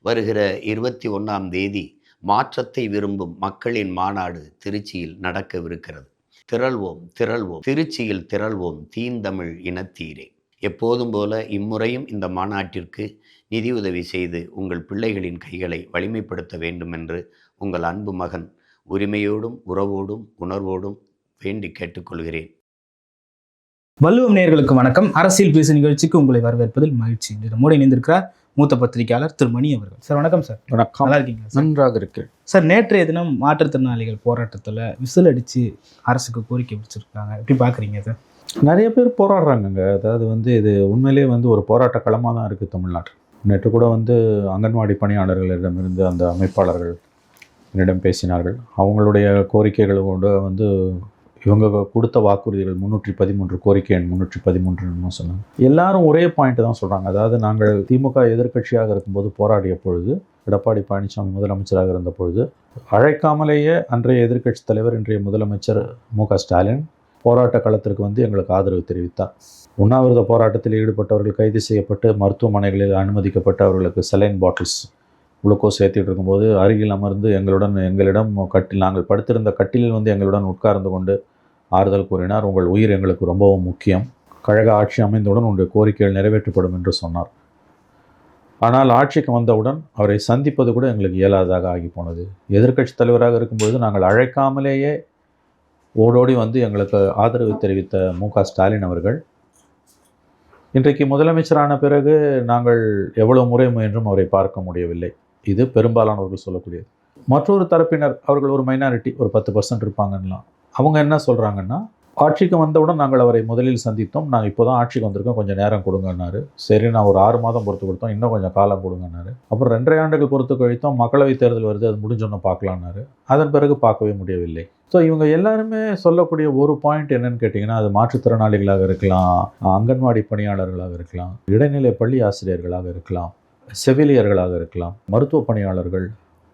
வருகிற 21ஆம் தேதி மாற்றத்தை விரும்பும் மக்களின் மாநாடு திருச்சியில் நடக்கவிருக்கிறது. திரள்வோம் திரள்வோம் திருச்சியில் திரள்வோம் தீந்தமிழ் இனத்தீரே. எப்போதும் போல இம்முறையும் இந்த மாநாட்டிற்கு நிதியுதவி செய்து உங்கள் பிள்ளைகளின் கைகளை வலிமைப்படுத்த வேண்டும் என்று உங்கள் அன்பு மகன் உரிமையோடும் உறவோடும் உணர்வோடும் வேண்டி கேட்டுக்கொள்கிறேன். வள்ளுவம் நேயர்களுக்கு வணக்கம். அரசியல் பேசு நிகழ்ச்சிக்கு உங்களை வரவேற்பதில் மகிழ்ச்சி. நம்மோடு இணைந்திருக்கிறார் மூத்த பத்திரிகையாளர் திரு மணி அவர்கள். சார் வணக்கம். சார் வணக்கம். நல்லா இருக்கீங்களா? நன்றாக இருக்கு சார். நேற்றைய தினம் மாற்றுத்திறனாளிகள் போராட்டத்தில் விசில் அடித்து அரசுக்கு கோரிக்கை வச்சிருக்காங்க, எப்படி பார்க்குறீங்க சார்? நிறைய பேர் போராடுறாங்கங்க. அதாவது இது உண்மையிலேயே ஒரு போராட்ட களமாக தான் இருக்குது தமிழ்நாடு. நேற்று கூட அங்கன்வாடி பணியாளர்களிடமிருந்து அந்த அமைப்பாளர்கள் என்னிடம் பேசினார்கள். அவங்களுடைய கோரிக்கைகள் கொண்டு இவங்க கொடுத்த வாக்குறுதிகள் 313 கோரிக்கை எண் 313 சொன்னாங்க. எல்லாரும் ஒரே பாயிண்ட் தான் சொல்கிறாங்க. அதாவது நாங்கள் திமுக எதிர்க்கட்சியாக இருக்கும்போது போராடிய பொழுது, எடப்பாடி பழனிசாமி முதலமைச்சராக இருந்த பொழுது அழைக்காமலேயே அன்றைய எதிர்க்கட்சி தலைவர் இன்றைய முதலமைச்சர் மு.க. ஸ்டாலின் போராட்ட களத்திற்கு எங்களுக்கு ஆதரவு தெரிவித்தார். உண்ணாவிரத போராட்டத்தில் ஈடுபட்டவர்கள் கைது செய்யப்பட்டு மருத்துவமனைகளில் அனுமதிக்கப்பட்டு அவர்களுக்கு செலைன் பாட்டில்ஸ் குளுக்கோஸ் ஏற்றிட்டு இருக்கும்போது அருகில் அமர்ந்து எங்களிடம் நாங்கள் படுத்திருந்த கட்டிலில் எங்களுடன் உட்கார்ந்து கொண்டு ஆறுதல் கூறினார். உங்கள் உயிர் எங்களுக்கு ரொம்பவும் முக்கியம். கழக ஆட்சி அமைந்தவுடன் உங்களுடைய கோரிக்கைகள் நிறைவேற்றப்படும் என்று சொன்னார். ஆனால் ஆட்சிக்கு வந்தவுடன் அவரை சந்திப்பது கூட எங்களுக்கு இயலாததாக ஆகி போனது. எதிர்க்கட்சி தலைவராக இருக்கும்பொழுது நாங்கள் அழைக்காமலேயே ஓடோடி எங்களுக்கு ஆதரவு தெரிவித்த மு.க. ஸ்டாலின் அவர்கள் இன்றைக்கு முதலமைச்சரான பிறகு நாங்கள் எவ்வளவு முறை முயன்றும் அவரை பார்க்க முடியவில்லை. இது பெரும்பாலானவர்கள் சொல்லக்கூடியது. மற்றொரு தரப்பினர், அவர்கள் ஒரு மைனாரிட்டி, ஒரு 10% இருப்பாங்கன்னா, அவங்க என்ன சொல்கிறாங்கன்னா, ஆட்சிக்கு வந்தவுடன் நாங்கள் அவரை முதலில் சந்தித்தோம், நாங்கள் இப்போ தான் ஆட்சிக்கு வந்திருக்கோம், கொஞ்சம் நேரம் கொடுங்கன்னாரு. சரி, நான் ஒரு 6 மாதம் பொறுத்து கொடுத்தோம், இன்னும் கொஞ்சம் காலம் கொடுங்கன்னாரு. அப்புறம் 2.5 ஆண்டுகள் பொறுத்து கழித்தோம், மக்களவைத் தேர்தல் வருது, அது முடிஞ்சோன்னு பார்க்கலான்னாரு. அதன் பிறகு பார்க்கவே முடியவில்லை. ஸோ இவங்க எல்லாருமே சொல்லக்கூடிய ஒரு பாயிண்ட் என்னன்னு கேட்டிங்கன்னா, அது மாற்றுத்திறனாளிகளாக இருக்கலாம், அங்கன்வாடி பணியாளர்களாக இருக்கலாம், இடைநிலை பள்ளி ஆசிரியர்களாக இருக்கலாம், செவிலியர்களாக இருக்கலாம், மருத்துவ பணியாளர்கள்,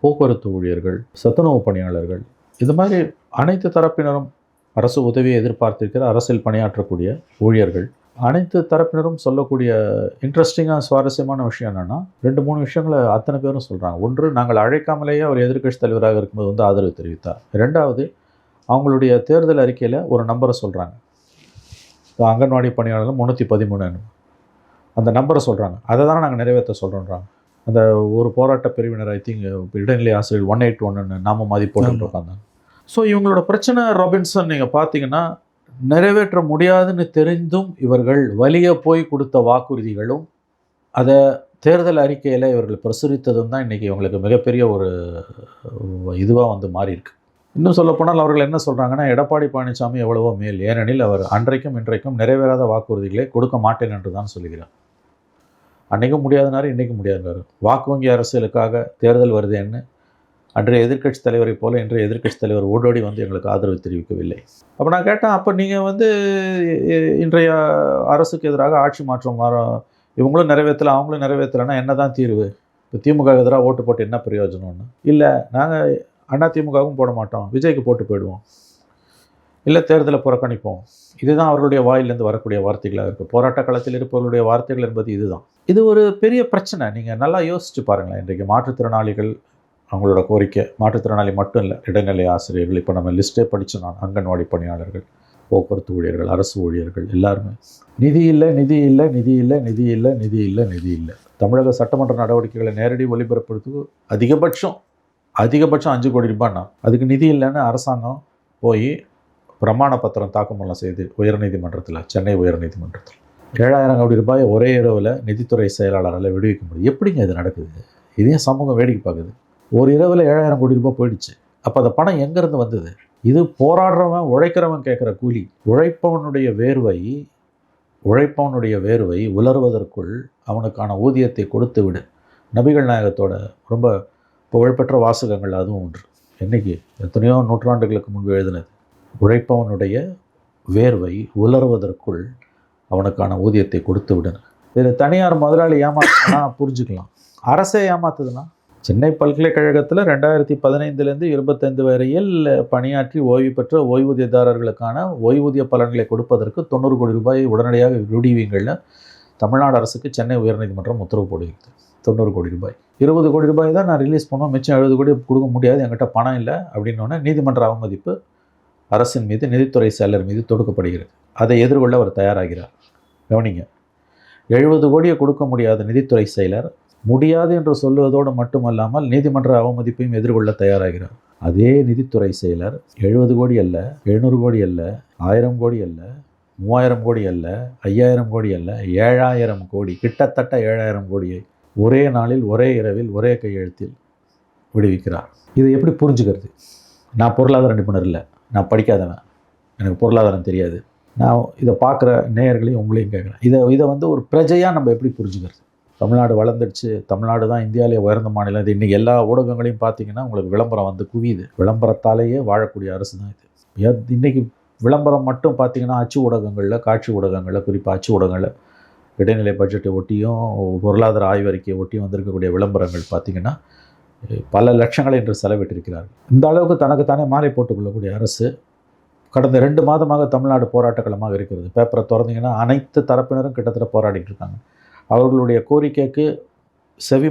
போக்குவரத்து ஊழியர்கள், சத்துணவு பணியாளர்கள், இது மாதிரி அனைத்து தரப்பினரும் அரசு உதவியை எதிர்பார்த்திருக்கிற அரசியல் பணியாற்றக்கூடிய ஊழியர்கள், அனைத்து தரப்பினரும் சொல்லக்கூடிய இன்ட்ரெஸ்டிங்காக சுவாரஸ்யமான விஷயம் என்னென்னா, 2-3 விஷயங்களை அத்தனை பேரும் சொல்கிறாங்க. ஒன்று, நாங்கள் அழைக்காமலேயே அவர் எதிர்க்கட்சி தலைவராக இருக்கும்போது ஆதரவு தெரிவித்தார். 2வது, அவங்களுடைய தேர்தல் அறிக்கையில் ஒரு நம்பரை சொல்கிறாங்க. அங்கன்வாடி பணியாளர்கள் 313 அந்த நம்பரை சொல்கிறாங்க. அதை தானே நாங்கள் நிறைவேற்ற சொல்கிறோன்றாங்க. அந்த ஒரு போராட்ட பிரிவினர் இடைநிலை ஆசிரியர் 181 நாம மதிப்பு போட்டு உட்காந்தாங்க. ஸோ இவங்களோட பிரச்சனை ராபின்சன் நீங்கள் பார்த்தீங்கன்னா, நிறைவேற்ற முடியாதுன்னு தெரிந்தும் இவர்கள் வலிய போய் கொடுத்த வாக்குறுதிகளும் அதை தேர்தல் அறிக்கையில் இவர்கள் பிரசுரித்ததும் தான் இன்றைக்கி இவங்களுக்கு மிகப்பெரிய ஒரு இதுவாக மாறி இருக்கு. இன்னும் சொல்லப்போனால் அவர்கள் என்ன சொல்கிறாங்கன்னா, எடப்பாடி பழனிசாமி எவ்வளவோ மேல், ஏனெனில் அவர் அன்றைக்கும் இன்றைக்கும் நிறைவேறாத வாக்குறுதிகளை கொடுக்க மாட்டேன் என்று தான் சொல்லுகிறார். அன்றைக்கும் முடியாதுனாரு, இன்றைக்கும் முடியாதுனாரு. வாக்கு வங்கி அரசியலுக்காக தேர்தல் வருது என்ன, அன்றைய எதிர்க்கட்சி தலைவரை போல இன்றைய எதிர்க்கட்சி தலைவர் ஓடோடி எங்களுக்கு ஆதரவு தெரிவிக்கவில்லை. அப்போ நான் கேட்டேன், அப்போ நீங்கள் இன்றைய அரசுக்கு எதிராக ஆட்சி மாற்றம் இவங்களும் நிறைவேற்றலை, அவங்களும் நிறைவேற்றலைன்னா என்ன தான் தீர்வு? இப்போ திமுக எதிராக ஓட்டு போட்டு என்ன பிரயோஜனம்னு? இல்லை, நாங்கள் அதிமுகவும் போட மாட்டோம், விஜய்க்கு போட்டு போயிடுவோம், இல்லை தேர்தலை புறக்கணிப்போம். இதுதான் அவர்களுடைய வாயிலிருந்து வரக்கூடிய வார்த்தைகளாக இருக்குது. போராட்ட களத்தில் இருப்பவர்களுடைய வார்த்தைகள் என்பது இதுதான். இது ஒரு பெரிய பிரச்சனை. நீங்கள் நல்லா யோசிச்சு பாருங்களேன். இன்றைக்கு மாற்றுத்திறனாளிகள் அவங்களோட கோரிக்கை, மாற்றுத்திறனாளி மட்டும் இல்லை, இடைநிலை ஆசிரியர்கள், இப்போ நம்ம லிஸ்ட்டே படித்தோம், நான் அங்கன்வாடி பணியாளர்கள், போக்குவரத்து ஊழியர்கள், அரசு ஊழியர்கள் எல்லாருமே நிதி இல்லை, நிதி இல்லை, நிதி இல்லை, நிதி இல்லை, நிதி இல்லை, நிதி இல்லை. தமிழக சட்டமன்ற நடவடிக்கைகளை நேரடி ஒளிபரப்புறதுக்கு அதிகபட்சம் 5 கோடி ரூபாய்னா அதுக்கு நிதி இல்லைன்னு அரசாங்கம் போய் பிரமாண பத்திரம் தாக்குமூலம் செய்து உயர்நீதிமன்றத்தில், சென்னை உயர்நீதிமன்றத்தில் 7,000 கோடி ரூபாய் ஒரே இரவில் நிதித்துறை செயலாளரால் விடுவிக்க முடியும். எப்படிங்க இது நடக்குது? இதையும் சமூகம் வேடிக்கை பார்க்குது. ஒரு இரவில் 7,000 கோடி ரூபாய் போயிடுச்சு. அப்போ அந்த பணம் எங்கேருந்து வந்தது? இது போராடுறவன், உழைக்கிறவன் கேட்குற கூலி. உழைப்பவனுடைய வேர்வை உலர்வதற்குள் அவனுக்கான ஊதியத்தை கொடுத்து விடு. நபிகள் நாயகத்தோட ரொம்ப புகழ்பெற்ற வாசகங்கள் அதுவும் ஒன்று. என்றைக்கு எத்தனையோ நூற்றாண்டுகளுக்கு முன்பு எழுதினது. உழைப்பவனுடைய வேர்வை உலர்வதற்குள் அவனுக்கான ஊதியத்தை கொடுத்து விடணும். இது தனியார் முதலாளி ஏமாத்துனா புரிஞ்சுக்கலாம். அரசே ஏமாத்துதுன்னா, சென்னை பல்கலைக்கழகத்தில் 2015 25 வரையில் பணியாற்றி ஓய்வு பெற்ற ஓய்வூதியதாரர்களுக்கான ஓய்வூதிய பலன்களை கொடுப்பதற்கு 90 கோடி ரூபாயை உடனடியாக விடுவிங்கள்னு தமிழ்நாடு அரசுக்கு சென்னை உயர்நீதிமன்றம் உத்தரவு போடுகிறது. 90 கோடி ரூபாய். 20 கோடி ரூபாய் தான் நான் ரிலீஸ் பண்ணுவோம், மிச்சம் 70 கோடி கொடுக்க முடியாது, என்கிட்ட பணம் இல்லை அப்படின்னோடனே நீதிமன்ற அவமதிப்பு அரசின் மீது, நிதித்துறை செயலர் மீது தொடுக்கப்படுகிறது. அதை எதிர்கொள்ள அவர் தயாராகிறார். கவனிங்க, 70 கோடியை கொடுக்க முடியாத நிதித்துறை செயலர் முடியாது என்று சொல்லுவதோடு மட்டுமல்லாமல் நீதிமன்ற அவமதிப்பையும் எதிர்கொள்ள தயாராகிறார். அதே நிதித்துறை செயலர் 70 கோடி அல்ல, 700 கோடி அல்ல, 1000 கோடி அல்ல, 3000 கோடி அல்ல, 5000 கோடி அல்ல, 7000 கோடி, கிட்டத்தட்ட 7000 கோடியை ஒரே நாளில், ஒரே இரவில், ஒரே கையெழுத்தில் விடுவிக்கிறார். இதை எப்படி புரிஞ்சுக்கிறது? நான் பொருளாதார நிபுணர் இல்லை, நான் படிக்காதவன், எனக்கு பொருளாதாரம் தெரியாது. நான் இதை பார்க்குற நேயர்களையும் உங்களையும் கேட்குறேன், இதை வந்து ஒரு பிரஜையாக நம்ம எப்படி புரிஞ்சுக்கிறது? தமிழ்நாடு வளர்ந்துடுச்சு, தமிழ்நாடு தான் இந்தியாவிலே உயர்ந்த மாநிலம். இது இன்றைக்கி எல்லா ஊடகங்களையும் பார்த்தீங்கன்னா உங்களுக்கு விளம்பரம் வந்து குவியுது. விளம்பரத்தாலேயே வாழக்கூடிய அரசு தான் இது. இன்றைக்கி விளம்பரம் மட்டும் பார்த்தீங்கன்னா அச்சு ஊடகங்களில், காட்சி ஊடகங்களில், குறிப்பாக அச்சு ஊடகங்களில் இடைநிலை பட்ஜெட்டை ஒட்டியும் பொருளாதார ஆய்வறிக்கையை ஒட்டியும் வந்திருக்கக்கூடிய விளம்பரங்கள் பார்த்திங்கன்னா பல லட்சங்களை இன்று செலவிட்டிருக்கிறார்கள். இந்த அளவுக்கு தனக்குத்தானே மாலை போட்டுக்கொள்ளக்கூடிய அரசு கடந்த 2 மாதமாக தமிழ்நாடு போராட்டக்களமாக இருக்கிறது. பேப்பரை திறந்தீங்கன்னா அனைத்து தரப்பினரும் கிட்டத்தட்ட போராடிட்டு இருக்காங்க. அவர்களுடைய கோரிக்கைக்கு செவி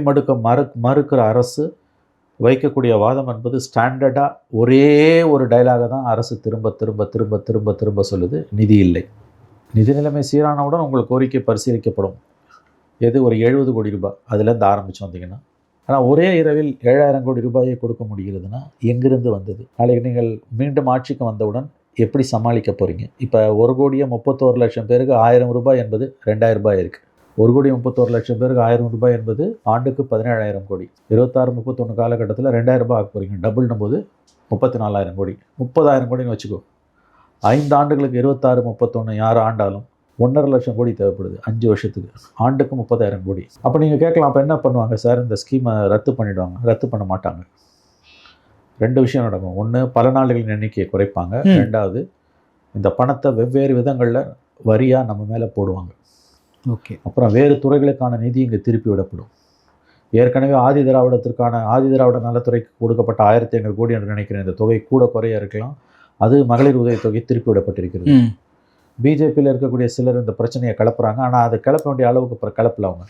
மறுக்கிற அரசு வைக்கக்கூடிய வாதம் என்பது ஸ்டாண்டர்டாக ஒரே ஒரு டைலாக தான் அரசு திரும்ப திரும்ப திரும்ப திரும்ப திரும்ப சொல்லுது: நிதி இல்லை. நிதி நிலைமை சீரானவுடன் உங்கள் கோரிக்கை பரிசீலிக்கப்படும். எது? ஒரு 70 கோடி ரூபாய் அதுலேருந்து ஆரம்பித்து வந்தீங்கன்னா. ஆனால் ஒரே இரவில் 7000 கோடி ரூபாயை கொடுக்க முடிகிறதுனா எங்கிருந்து வந்தது? நாளைக்கு நீங்கள் மீண்டும் ஆட்சிக்கு வந்தவுடன் எப்படி சமாளிக்க போகிறீங்க? இப்போ 1,31,00,000 பேருக்கு 1000 ரூபாய் என்பது 2000 ரூபாய் இருக்குது. 1,31,00,000 பேருக்கு 1000 ரூபாய் என்பது ஆண்டுக்கு 17,000 கோடி. 26-31 காலகட்டத்தில் 2000 ரூபாய் ஆக போகிறீங்க. டபுள்னும் போது 34,000 கோடி, 30,000 கோடின்னு வச்சுக்கோ. 5 ஆண்டுகளுக்கு 26-31 யார் ஆண்டாலும் 1,50,000 லட்சம் கோடி தேவைப்படுது 5 வருஷத்துக்கு. ஆண்டுக்கு 30,000 கோடி. அப்போ நீங்கள் கேட்கலாம், அப்போ என்ன பண்ணுவாங்க சார்? இந்த ஸ்கீமை ரத்து பண்ணிவிடுவாங்க. ரத்து பண்ண மாட்டாங்க. 2 விஷயம் நடக்கும். ஒன்று, பல நாடுகளின் எண்ணிக்கையை குறைப்பாங்க. 2வது, இந்த பணத்தை வெவ்வேறு விதங்களில் வரியாக நம்ம மேலே போடுவாங்க. ஓகே. அப்புறம் வேறு துறைகளுக்கான நிதி இங்கே திருப்பி விடப்படும். ஏற்கனவே ஆதி திராவிட நலத்துறைக்கு கொடுக்கப்பட்ட 1,500 கோடி என்று நினைக்கிறேன். இந்த தொகை கூட குறைய இருக்கலாம். அது மகளிர் உதவித்தொகை திருப்பி விடப்பட்டிருக்கிறது. பிஜேபியில் இருக்கக்கூடிய சிலர் இந்த பிரச்சனையை கிளப்புறாங்க. ஆனால் அதை கிளப்ப வேண்டிய அளவுக்கு அப்புறம் கிளப்பல அவங்க.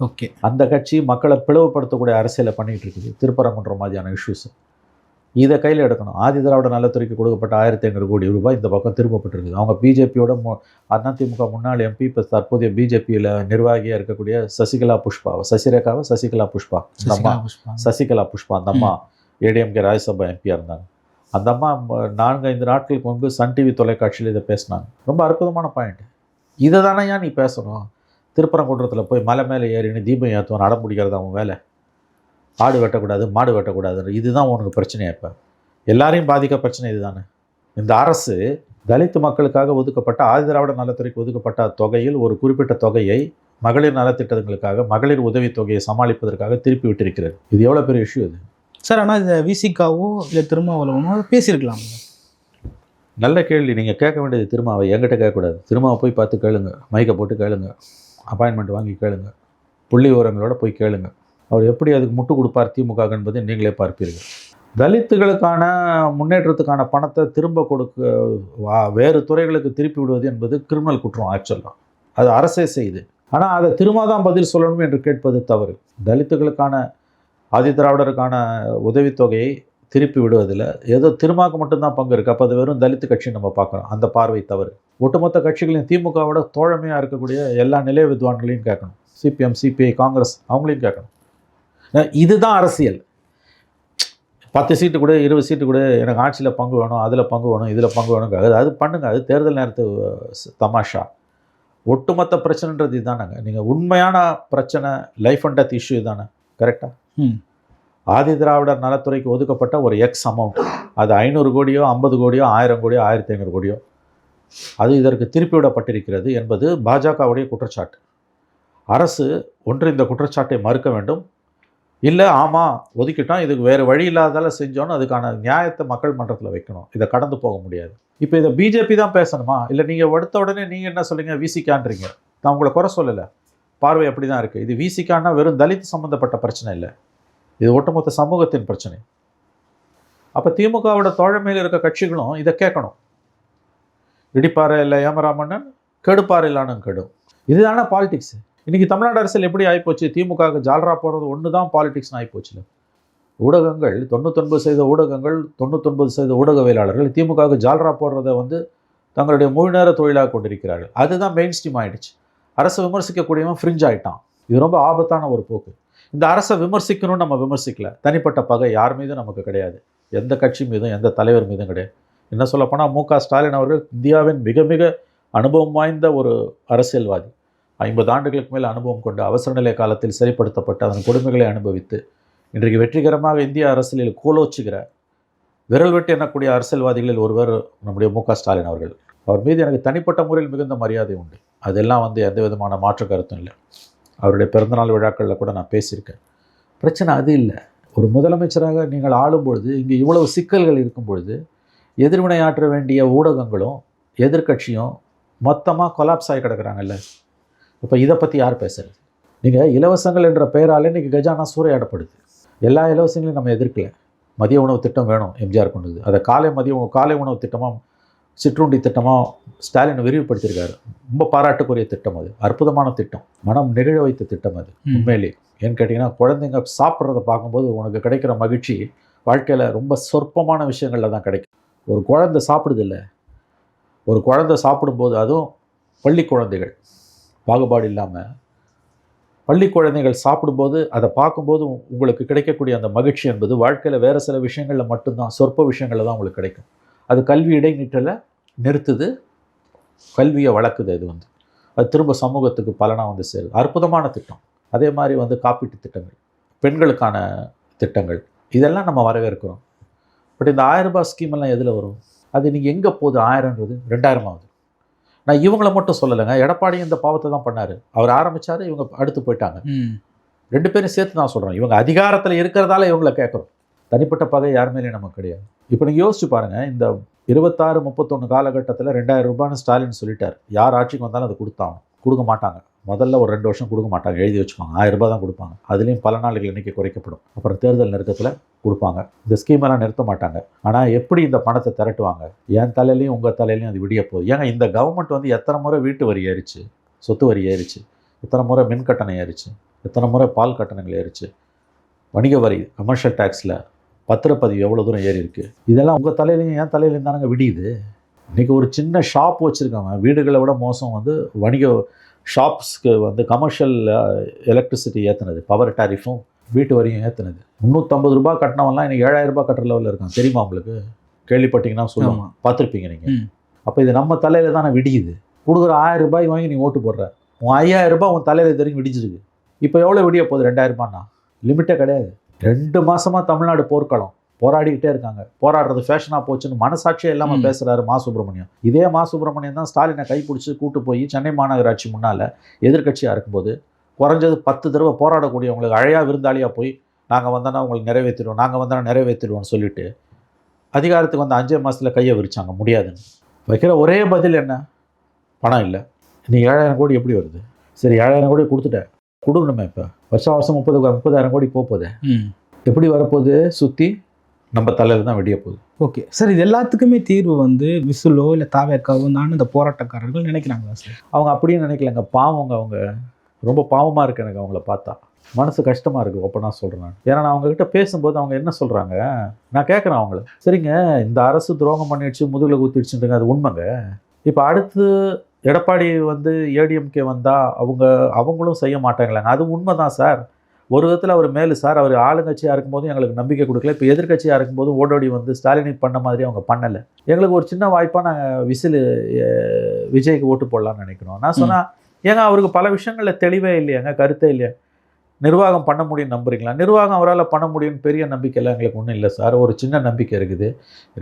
ஓகே. அந்த கட்சி மக்களை பிளவுபடுத்தக்கூடிய அரசியலை பண்ணிகிட்டு இருக்குது. திருப்பரங்குன்ற மாதிரியான இஷ்யூஸ் இதை கையில் எடுக்கணும். ஆதி திராவிட நலத்துறைக்கு கொடுக்கப்பட்ட 1,500 கோடி ரூபாய் இந்த பக்கம் திரும்பப்பட்டிருக்குது. அவங்க பிஜேபியோட அதிமுக முன்னாள் எம்பி, இப்போ தற்போதைய பிஜேபியில் நிர்வாகியாக இருக்கக்கூடிய சசிகலா புஷ்பா அந்த அம்மா ஏடிஎம்கே ராஜ்யசபா எம்பியாக இருந்தாங்க. அந்த அம்மா 4-5 நாட்களுக்கு முன்பு சன் டிவி தொலைக்காட்சியில் இதை பேசினாங்க. ரொம்ப அற்புதமான பாயிண்ட். இதை தானே ஏன் நீ பேசணும்? திருப்பரங்குன்றத்தில் போய் மலை மேலே ஏறின்னு தீபம் ஏற்றுவான், அடம் பிடிக்கிறது அவன் வேலை. ஆடு வெட்டக்கூடாது, மாடு வெட்டக்கூடாது, இதுதான் உனக்கு பிரச்சனையா? இப்போ எல்லாரையும் பாதிக்க பிரச்சனை இது தானே. இந்த அரசு தலித் மக்களுக்காக ஒதுக்கப்பட்ட, ஆதி திராவிட நலத்துறைக்கு ஒதுக்கப்பட்ட தொகையில் ஒரு குறிப்பிட்ட தொகையை மகளிர் நலத்திட்டங்களுக்காக, மகளிர் உதவித்தொகையை சமாளிப்பதற்காக திருப்பி விட்டிருக்கிறது. இது எவ்வளோ பெரிய இஷ்யூ இது சார்? ஆனால் இதை விசிகாவோ இல்லை திருமாவளவனோ பேசியிருக்கலாம். நல்ல கேள்வி. நீங்கள் கேட்க வேண்டியது திருமாவை, என்கிட்ட கேட்கக்கூடாது. திருமாவை போய் பார்த்து கேளுங்க, மைக்கை போட்டு கேளுங்க, அப்பாயின்மெண்ட் வாங்கி கேளுங்க, புள்ளி விவரங்களோட போய் கேளுங்க. அவர் எப்படி அதுக்கு முட்டு கொடுப்பார் திமுக என்பதை நீங்களே பார்ப்பீர்கள். தலித்துகளுக்கான முன்னேற்றத்துக்கான பணத்தை திரும்ப கொடுக்க வேறு துறைகளுக்கு திருப்பி விடுவது என்பது கிரிமினல் குற்றம். ஆக்சுவலாக அது அரசே செய்யுது. ஆனால் அதை திரும்ப தான் பதில் சொல்லணும் என்று கேட்பது தவறு. தலித்துகளுக்கான, ஆதி திராவிடருக்கான உதவித்தொகையை திருப்பி விடுவதில் ஏதோ திருமாவுக்கு மட்டும்தான் பங்கு இருக்குது. அப்போ அது வெறும் தலித்து கட்சின்னு நம்ம பார்க்குறோம். அந்த பார்வை தவறு. ஒட்டுமொத்த கட்சிகளையும், திமுகவோட தோழமையாக இருக்கக்கூடிய எல்லா நிலைய வித்வான்களையும் கேட்கணும். சிபிஎம், சிபிஐ, காங்கிரஸ் அவங்களையும் கேட்கணும். இதுதான் அரசியல். 10 சீட்டு கூட, 20 சீட்டு கூட, எனக்கு ஆட்சியில் பங்கு வேணும், அதில் பங்கு வேணும், இதில் பங்கு வேணும், அது பண்ணுங்க. அது தேர்தல் நேரத்து தமாஷா. ஒட்டுமொத்த பிரச்சனைன்றது இதுதானங்க. நீங்கள் உண்மையான பிரச்சனை, லைஃப் அண்ட் டெத் இஷ்யூ தானே. கரெக்டாக ஆதி திராவிடர் நலத்துறைக்கு ஒதுக்கப்பட்ட ஒரு எக்ஸ் அமௌண்ட், அது 500 கோடியோ 50 கோடியோ 1000 கோடியோ 1500 கோடியோ, அது இதற்கு திருப்பி விடப்பட்டிருக்கிறது என்பது பாஜகவுடைய குற்றச்சாட்டு. அரசு ஒன்று இந்த குற்றச்சாட்டை மறுக்க வேண்டும். இல்லை, ஆமாம் ஒதுக்கிட்டோம், இதுக்கு வேறு வழி இல்லாதால செஞ்சோன்னு அதுக்கான நியாயத்தை மக்கள் மன்றத்தில் வைக்கணும். இதை கடந்து போக முடியாது. இப்போ இதை பிஜேபி தான் பேசணுமா? இல்லை நீங்கள் எடுத்த உடனே நீங்கள் என்ன சொல்லுங்க, விசிகான்றீங்க. நான் உங்களை குறை சொல்லலை, பார்வை அப்படி தான் இருக்குது. இது விசிகான்னா வெறும் தலித் சம்மந்தப்பட்ட பிரச்சனை இல்லை, இது ஒட்டுமொத்த சமூகத்தின் பிரச்சனை. அப்போ திமுகவோட தோழமையில் இருக்க கட்சிகளும் இதை கேட்கணும். இடிப்பாறை இல்லை ஏமராமண்ணன், கெடுப்பாறை இல்லான்னு கெடும். இதுதானே பாலிடிக்ஸு. இன்றைக்கி தமிழ்நாடு அரசியல் எப்படி ஆகிப்போச்சு, திமுகவுக்கு ஜால்ரா போடுறது ஒன்று தான் பாலிடிக்ஸ்னு ஆகிப்போச்சுல. ஊடகங்கள் 99% ஊடகங்கள் 99% ஊடகவியலாளர்கள் திமுகவுக்கு ஜால்ரா போடுறத வந்து தங்களுடைய முழு நேர தொழிலாக கொண்டிருக்கிறார்கள். அதுதான் மெயின் ஸ்ட்ரீம் ஆகிடுச்சு. அரசை விமர்சிக்கக்கூடியவன் ஃப்ரிஞ்ச் ஆகிட்டான். இது ரொம்ப ஆபத்தான ஒரு போக்கு. இந்த அரசை விமர்சிக்கணும்னு நம்ம விமர்சிக்கல. தனிப்பட்ட பகை யார் மீதும் நமக்கு கிடையாது. எந்த கட்சி மீதும் எந்த தலைவர் மீதும் கிடையாது. என்ன சொல்லப்போனால் மு.க. ஸ்டாலின் அவர்கள் இந்தியாவின் மிக மிக அனுபவம் வாய்ந்த ஒரு அரசியல்வாதி. 50 ஆண்டுகளுக்கு மேல் அனுபவம் கொண்டு அவசர நிலை காலத்தில் சிறைப்படுத்தப்பட்டு அதன் கொடுமைகளை அனுபவித்து இன்றைக்கு வெற்றிகரமாக இந்திய அரசியலில் கோலோச்சுகிற விரல் வெட்டி எண்ணக்கூடிய அரசியல்வாதிகளில் ஒருவர் நம்முடைய மு.க. ஸ்டாலின் அவர்கள். அவர் மீது எனக்கு தனிப்பட்ட முறையில் மிகுந்த மரியாதை உண்டு. அதெல்லாம் வந்து எந்த விதமான மாற்று கருத்தும் இல்லை. அவருடைய பிறந்தநாள் விழாக்களில் கூட நான் பேசியிருக்கேன். பிரச்சனை அது இல்லை. ஒரு முதலமைச்சராக நீங்கள் ஆளும்பொழுது இங்கே இவ்வளவு சிக்கல்கள் இருக்கும் பொழுது எதிர்வினையாற்ற வேண்டிய ஊடகங்களும் எதிர்கட்சியும் மொத்தமாக கொலாப்ஸ் ஆகி கிடக்கிறாங்கல்ல. இப்போ இதை பற்றி யார் பேசுறது? நீங்கள் இலவசங்கள் என்ற பெயராலே இன்றைக்கி கஜானா சூறையாடப்படுது. எல்லா இலவசங்களையும் நம்ம எதிர்க்கல. மதிய உணவு திட்டம் வேணும், எம்ஜிஆர் கொண்டது. அதை காலை உணவு திட்டமாக சிற்றுண்டி திட்டமாக ஸ்டாலின் விரிவுபடுத்தியிருக்காரு. ரொம்ப பாராட்டுக்குரிய திட்டம் அது. அற்புதமான திட்டம், மனம் நெகிழ வைத்த திட்டம் அது உண்மையிலே. ஏன்னு கேட்டிங்கன்னா, குழந்தைங்க சாப்பிட்றத பார்க்கும்போது உனக்கு கிடைக்கிற மகிழ்ச்சி வாழ்க்கையில் ரொம்ப சொற்பமான விஷயங்களில் தான் கிடைக்கும். ஒரு குழந்தை சாப்பிடுதில்ல, ஒரு குழந்தை சாப்பிடும்போது, அதுவும் பள்ளி குழந்தைகள் பாகுபாடு இல்லாமல் பள்ளி குழந்தைகள் சாப்பிடும்போது அதை பார்க்கும்போது உங்களுக்கு கிடைக்கக்கூடிய அந்த மகிழ்ச்சி என்பது வாழ்க்கையில் வேறு சில விஷயங்களில் மட்டும்தான், சொற்ப விஷயங்களில் தான் உங்களுக்கு கிடைக்கும். அது கல்வி இடைநிற்றலை நிறுத்துது, கல்வியை வளர்க்குது. அது வந்து அது திரும்ப சமூகத்துக்கு பலனாக வந்து சேருது. அற்புதமான திட்டம். அதே மாதிரி வந்து காப்பீட்டு திட்டங்கள், பெண்களுக்கான திட்டங்கள், இதெல்லாம் நம்ம வரவேற்கிறோம். பட் இந்த 1000 ரூபாய் ஸ்கீமெல்லாம் எதில் வரும்? அது நீங்கள் எங்கே போகுது? 1000ன்றது 2000 ஆகுது. நான் இவங்கள மட்டும் சொல்லலைங்க. எடப்பாடியும் இந்த பாவத்தை தான் பண்ணார். அவர் ஆரம்பித்தார், இவங்க அடுத்து போயிட்டாங்க. 2 பேரும் சேர்த்து நான் சொல்கிறேன். இவங்க அதிகாரத்தில் இருக்கிறதால இவங்கள கேட்குறோம். தனிப்பட்ட பகை யார் மேலேயும் நமக்கு கிடையாது. இப்போ நீங்கள் யோசிச்சு பாருங்கள், இந்த 26-31 காலகட்டத்தில் 2000 ரூபான்னு ஸ்டாலின் சொல்லிட்டார். யார் ஆட்சிக்கு வந்தாலும் அதை கொடுக்க மாட்டாங்க. முதல்ல ஒரு 2 வருஷம் கொடுக்க மாட்டாங்க, எழுதி வச்சுப்பாங்க. 1000 ரூபாய் தான் கொடுப்பாங்க. அதுலேயும் பல நாளுகள் எண்ணிக்கை குறைக்கப்படும். அப்புறம் தேர்தல் நெருக்கத்தில் கொடுப்பாங்க. இந்த ஸ்கீமெல்லாம் நிறுத்த மாட்டாங்க. ஆனால் எப்படி இந்த பணத்தை திரட்டுவாங்க? என் தலையிலையும் உங்கள் தலையிலையும் அது விடிய போகுது. ஏங்க இந்த கவர்மெண்ட் வந்து எத்தனை முறை வீட்டு வரி ஏறிச்சு, சொத்து வரி ஏறிச்சு, எத்தனை முறை மின் கட்டணம் ஏறிச்சு, எத்தனை முறை பால் கட்டணங்கள் ஏறிச்சு, வணிக வரி கமர்ஷியல் டேக்ஸில் பத்திரப்பதிவு எவ்வளோ தூரம் ஏறி இருக்குது. இதெல்லாம் உங்கள் தலையிலையும் என் தலையிலையும் தானங்க விடியுது. இன்றைக்கி ஒரு சின்ன ஷாப் வச்சுருக்காங்க, வீடுகளை விட மோசம் வந்து வணிக ஷாப்ஸ்க்கு வந்து கமர்ஷியல் எலக்ட்ரிசிட்டி ஏற்றுனது, பவர் டேரிஃபும் வீட்டு வரியும் ஏற்றுனது. 350 ரூபாய் கட்டினவெல்லாம் இன்றைக்கி 7000 ரூபாய் கட்டுற லெவலில் இருக்கான். தெரியுமா உங்களுக்கு? கேள்விப்பட்டீங்கன்னா சொல்லுவாங்க, பார்த்துருப்பீங்க நீங்கள். அப்போ இது நம்ம தலையில் தானே விடியுது. கொடுக்குற 1000 ரூபாய் வாங்கி நீ ஓட்டு போடுற, உன் 5000 ரூபாய் உன் தலையில் தெரிஞ்சு விடிச்சிருக்கு. இப்போ எவ்வளோ விடிய போகுது? 2000 ரூபாய்னா லிமிட்டே கிடையாது. 2 மாதமாக தமிழ்நாடு போர்க்களம் போராடிக்கிட்டே இருக்காங்க. போராடுறது ஃபேஷனாக போச்சுன்னு மனசாட்சியே இல்லாமல் பேசுகிறாரு மா சுப்பிரமணியம். இதே மா சுப்பிரமணியம் தான் ஸ்டாலினை கைப்பிடிச்சி கூட்டு போய் சென்னை மாநகராட்சி முன்னால் எதிர்க்கட்சியாக இருக்கும்போது குறைஞ்சது 10 தடவை போராடக்கூடியவங்களுக்கு அழையா விருந்தாளியாக போய் நாங்கள் வந்தோன்னா உங்களுக்கு நிறைவேற்றிடுவோம், நாங்கள் வந்தோன்னா நிறைவேற்றிடுவோம்னு சொல்லிட்டு அதிகாரத்துக்கு வந்த 5 மாதத்தில் கையை விரிச்சாங்க. முடியாதுன்னு வைக்கிற ஒரே பதில் என்ன? பணம் இல்லை. நீ 7000 கோடி எப்படி வருது? சரி 7000 கோடி கொடுத்துட்டேன், கொடுக்கணுமே. இப்போ வருஷம் 30,000 கோடி போகுது. எப்படி வரப்போகுது? சுற்றி நம்ம தலையில் தான் வெடிய போகுது. ஓகே சார், இது எல்லாத்துக்குமே தீர்வு வந்து விசுலோ இல்லை தாவேக்காவோ தான் இந்த போராட்டக்காரர்கள் நினைக்கிறாங்களா சார்? அவங்க அப்படியும் நினைக்கலங்க. பாவங்க, அவங்க ரொம்ப பாவமாக இருக்குது எனக்கு அவங்கள பார்த்தா. மனசு கஷ்டமாக இருக்குது. அப்போ நான் சொல்கிறேன். ஏன்னா நான் அவங்ககிட்ட பேசும்போது அவங்க என்ன சொல்கிறாங்க, நான் கேட்குறேன் அவங்கள, சரிங்க இந்த அரசு துரோகம் பண்ணிடுச்சு, முதுகில் ஊற்றிடுச்சுன்றங்க, அது உண்மைங்க. இப்போ அடுத்து எடப்பாடி வந்து ஏடிஎம்கே வந்தால் அவங்களும் செய்ய மாட்டாங்களாங்க. அது உண்மை தான் சார். ஒரு விதத்தில் அவர் மேலு சார். அவர் ஆளுங்கட்சியாக இருக்கும்போது எங்களுக்கு நம்பிக்கை கொடுக்கல. இப்போ எதிர்கட்சியாக இருக்கும்போது ஓடோடி வந்து ஸ்டாலினை பண்ண மாதிரி அவங்க பண்ணலை. எங்களுக்கு ஒரு சின்ன வாய்ப்பாக நாங்கள் விஜய்க்கு ஓட்டு போடலான்னு நினைக்கிறோம். நான் சொன்னால், ஏங்க அவருக்கு பல விஷயங்களில் தெளிவே இல்லையாங்க, கருத்தே இல்லையா? நிர்வாகம் பண்ண முடியும்னு நம்புறீங்களா? நிர்வாகம் அவரால் பண்ண முடியும்னு பெரிய நம்பிக்கையெல்லாம் எங்களுக்கு ஒன்றும் இல்லை சார். ஒரு சின்ன நம்பிக்கை இருக்குது.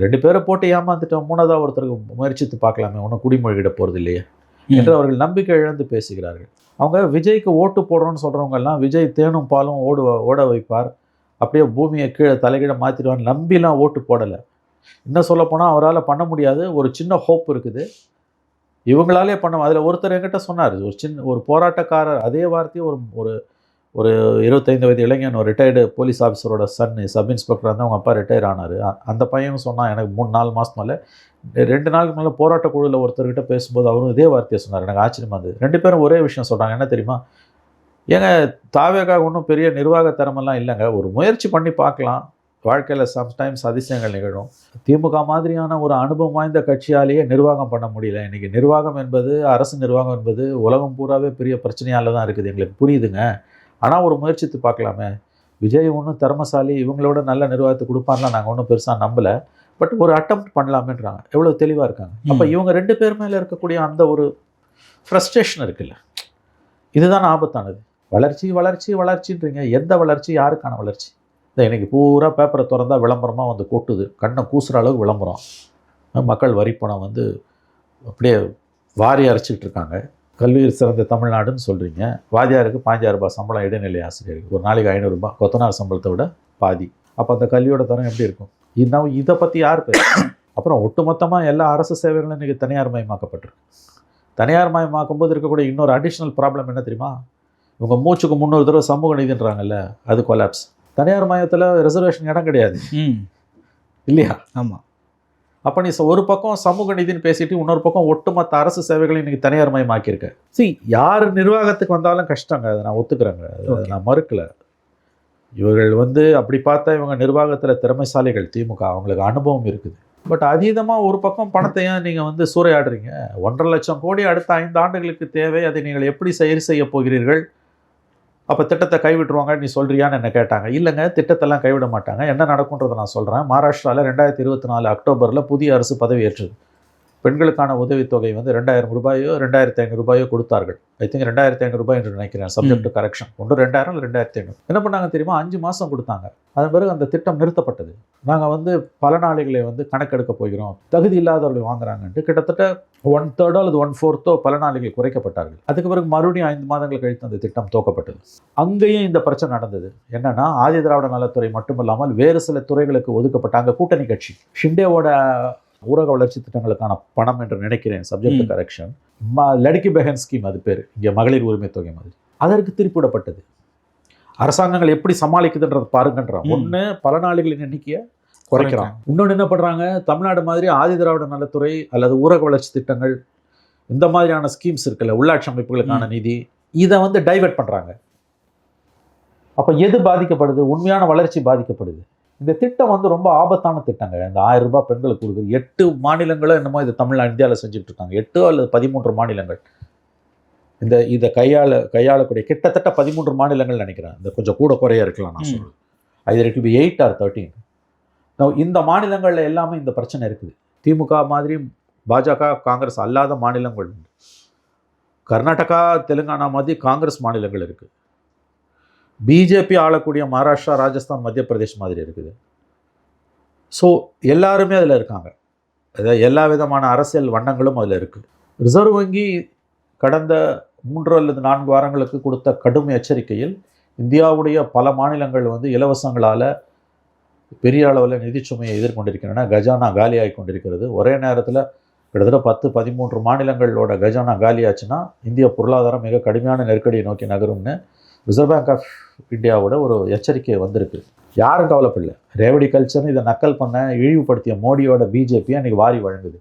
2 பேரை போட்டு ஏமாந்துட்டோம், 3வது ஒருத்தருக்கு முயற்சித்து பார்க்கலாமே, ஒன்றும் குடிமொழிகிட போகிறது இல்லையே என்று அவர்கள் நம்பிக்கை இழந்து பேசுகிறார்கள். அவங்க விஜய்க்கு ஓட்டு போடுறோன்னு சொல்கிறவங்கெல்லாம் விஜய் தேனும் பாலும் ஓட வைப்பார், அப்படியே பூமியை கீழே தலைகீழ மாற்றிடுவான்னு நம்பிலாம் ஓட்டு போடலை. இன்னும் சொல்லப்போனால் அவரால் பண்ண முடியாது. ஒரு சின்ன ஹோப் இருக்குது, இவங்களாலே பண்ண. அதில் ஒருத்தர் என்கிட்ட சொன்னார், ஒரு போராட்டக்காரர் அதே வார்த்தையை ஒரு 25 வயது இளைஞன், ஒரு ரிட்டையர்டு போலீஸ் ஆஃபீஸரோட சன்னு சப் இன்ஸ்பெக்டர் வந்து அவங்க அப்பா ரிட்டையர் ஆனார். அந்த பையனும் சொன்னால் எனக்கு 3-4 மாதம் மேலே 2 நாளுக்கு மேலே போராட்ட குழுவில் ஒருத்தர்கிட்ட பேசும்போது அவரும் இதே வார்த்தையை சொன்னார். எனக்கு ஆச்சரியமாக இருந்தது. 2 பேரும் ஒரே விஷயம் சொல்கிறாங்க. என்ன தெரியுமா? ஏங்க தாவேக்காக ஒன்றும் பெரிய நிர்வாக திறமெல்லாம் இல்லைங்க. ஒரு முயற்சி பண்ணி பார்க்கலாம். வாழ்க்கையில் சம்டைம்ஸ் அதிசயங்கள் நிகழும். திமுக மாதிரியான ஒரு அனுபவம் வாய்ந்த கட்சியாலேயே நிர்வாகம் பண்ண முடியல. இன்றைக்கி நிர்வாகம் என்பது, அரசு நிர்வாகம் என்பது உலகம் பூராவே பெரிய பிரச்சனையால் தான் இருக்குது. எங்களுக்கு புரியுதுங்க. ஆனால் ஒரு முயற்சித்து பார்க்கலாமே. விஜய் ஒன்றும் திறமசாலி, இவங்களோட நல்ல நிர்வாகத்தை கொடுப்பார்லாம் நாங்கள் ஒன்றும் பெருசாக நம்பலை. பட் ஒரு அட்டெம்ப்ட் பண்ணலாமேன்றாங்க. எவ்வளோ தெளிவாக இருக்காங்க. அப்போ இவங்க 2 பேர் மேலே இருக்கக்கூடிய அந்த ஒரு ஃப்ரஸ்ட்ரேஷன் இருக்குல்ல, இதுதான் ஆபத்தானது. வளர்ச்சி வளர்ச்சி வளர்ச்சின்றீங்க. எந்த வளர்ச்சி? யாருக்கான வளர்ச்சி? இந்த இன்றைக்கி பூரா பேப்பரை திறந்தா விளம்பரமாக வந்து கொட்டுது. கண்ணை கூசுகிற அளவுக்கு விளம்பரம். மக்கள் வரிப்பணம் வந்து அப்படியே வாரி அரைச்சிக்கிட்டு இருக்காங்க. கல்வியில் சிறந்த தமிழ்நாடுன்னு சொல்கிறீங்க. வாத்தியாருக்கு 15,000 ரூபாய் சம்பளம், இடைநிலை ஆசிரியருக்கு ஒரு நாளைக்கு 500 ரூபாய், கொத்தனார் சம்பளத்தை விட பாதி. அப்போ அந்த கல்வியோட தரம் எப்படி இருக்கும்? இன்னும் இதை பற்றி யார் பேர்? அப்புறம் ஒட்டுமொத்தமாக எல்லா அரசு சேவைகளும் இன்றைக்கி தனியார் மயமாக்கப்பட்டிருக்கு. தனியார் மயமாக்கும்போது இருக்கக்கூடிய இன்னொரு அடிஷ்னல் ப்ராப்ளம் என்ன தெரியுமா? இவங்க மூச்சுக்கு 300 தடவை சமூக நீதின்றாங்கல்ல, அது கொலாப்ஸ். தனியார் மையத்தில் ரிசர்வேஷன் இடம் கிடையாது இல்லையா? ஆமாம். அப்போ நீ ஒரு பக்கம் சமூக நீதினு பேசிட்டு இன்னொரு பக்கம் ஒட்டுமொத்த அரசு சேவைகளை இன்றைக்கி தனியார் மயமாக்கியிருக்க. யார் நிர்வாகத்துக்கு வந்தாலும் கஷ்டங்க. அதை நான் ஒத்துக்கிறேங்க, அதை நான் மறுக்கலை. இவர்கள் வந்து அப்படி பார்த்தா இவங்க நிர்வாகத்தில் திறமைசாலிகள். திமுக அவங்களுக்கு அனுபவம் இருக்குது. பட் அதீதமாக ஒரு பக்கம் பணத்தை ஏன் நீங்கள் வந்து சூறையாடுறீங்க? 1.5 லட்சம் கோடி அடுத்த 5 ஆண்டுகளுக்கு தேவை. அதை நீங்கள் எப்படி சரி செய்ய போகிறீர்கள்? அப்போ திட்டத்தை கைவிட்டுருவாங்கன்னு நீ சொல்கிறியான்னு என்ன கேட்டாங்க. இல்லைங்க, திட்டத்தெல்லாம் கைவிட மாட்டாங்க. என்ன நடக்குன்றதை நான் சொல்கிறேன். மகாராஷ்டிராவில் 2024 அக்டோபரில் புதிய அரசு பதவியேற்றது. பெண்களுக்கான உதவித்தொகை வந்து 2,000 ரூபாயோ 2,500 ரூபாயோ கொடுத்தார்கள். ஐ திங்க் 2,500 ரூபாய் என்று நினைக்கிறேன், சப்ஜெக்ட் டு கரெக்ஷன். ஒன்று 2,000 இல்லை 2,500. என்ன பண்ணாங்க தெரியுமா? 5 மாதம் கொடுத்தாங்க. அதன் பிறகு அந்த திட்டம் நிறுத்தப்பட்டது. நாங்கள் வந்து பலனாளிகளை வந்து கணக்கெடுக்க போகிறோம், தகுதி இல்லாதவர்கள் வாங்குறாங்கன்ட்டு கிட்டத்தட்ட 1/3 அல்லது 1/4 பலனாளிகள் குறைக்கப்பட்டார்கள். அதுக்கு பிறகு மறுபடியும் 5 மாதங்கள் கழித்து அந்த திட்டம் துவக்கப்பட்டது. அங்கேயும் இந்த பிரச்சனை நடந்தது. என்னன்னா, ஆதி திராவிட நலத்துறை மட்டுமல்லாமல் வேறு சில துறைகளுக்கு ஒதுக்கப்பட்டாங்க. கூட்டணி கட்சி ஷிண்டேவோட ஊரக வளர்ச்சி திட்டங்களுக்கான பணம் என்று நினைக்கிறேன், சப்ஜெக்ட் கரெக்ஷன். லடுக்கி பெஹன் ஸ்கீம் அது பேர், இங்கே மகளிர் உரிமை தொகை மாதிரி. அதற்கு திருப்பிவிடப்பட்டது. அரசாங்கங்கள் எப்படி சமாளிக்குதுன்றது பாருங்கன்றான். ஒன்று பலனாளிகளின் எண்ணிக்கையை குறைக்கிறான். இன்னொன்று என்ன பண்ணுறாங்க? தமிழ்நாடு மாதிரி ஆதி திராவிட நலத்துறை அல்லது ஊரக வளர்ச்சி திட்டங்கள், இந்த மாதிரியான ஸ்கீம்ஸ் இருக்குல்ல, உள்ளாட்சி அமைப்புகளுக்கான நிதி, இதை வந்து டைவெர்ட் பண்ணுறாங்க. அப்போ எது பாதிக்கப்படுது? உண்மையான வளர்ச்சி பாதிக்கப்படுது. இந்த திட்டம் வந்து ரொம்ப ஆபத்தான திட்டங்க. இந்த 1000 ரூபாய் பெண்களுக்கு கொடுக்குது. 8 மாநிலங்களும் என்னமோ இது இந்தியாவில் செஞ்சுட்டு இருக்காங்க. 8 அல்லது 13 மாநிலங்கள் இதை கையாளக்கூடிய, கிட்டத்தட்ட 13 மாநிலங்கள் நினைக்கிறேன். இந்த கொஞ்சம் கூட குறைய இருக்கலாம் நான் சொல்கிறேன். Hyder it will be 8 or 13. இந்த மாநிலங்களில் எல்லாமே இந்த பிரச்சனை இருக்குது. திமுக மாதிரி பாஜக காங்கிரஸ் அல்லாத மாநிலங்கள் உண்டு. கர்நாடகா தெலுங்கானா மாதிரி காங்கிரஸ் மாநிலங்கள் இருக்குது. பிஜேபி ஆளக்கூடிய மகாராஷ்டிரா, ராஜஸ்தான், மத்திய பிரதேஷ் மாதிரி இருக்குது. ஸோ எல்லாருமே அதில் இருக்காங்க. அதாவது எல்லா விதமான அரசியல் வண்ணங்களும் அதில் இருக்குது. ரிசர்வ் வங்கி கடந்த 3 அல்லது 4 வாரங்களுக்கு கொடுத்த கடும் எச்சரிக்கையில் இந்தியாவுடைய பல மாநிலங்கள் வந்து இலவசங்களால் பெரிய அளவில் நிதிச்சுமையை எதிர்கொண்டிருக்கின்றன. கஜானா காலியாகி கொண்டிருக்கிறது. ஒரே நேரத்தில் கிட்டத்தட்ட 10-13 மாநிலங்களோட கஜானா காலியாச்சுன்னா இந்திய பொருளாதாரம் மிக கடுமையான நெருக்கடியை நோக்கி நகரும்னு ரிசர்வ் பேங்க் ஆஃப் இந்தியாவோட ஒரு எச்சரிக்கை வந்திருக்கு. யாரும் கவலைப்படல. ரேவடி கல்ச்சர்னு இதை நக்கல் பண்ண இழிவுபடுத்திய மோடியோட பிஜேபியை அன்றைக்கி வாரி வழங்குது.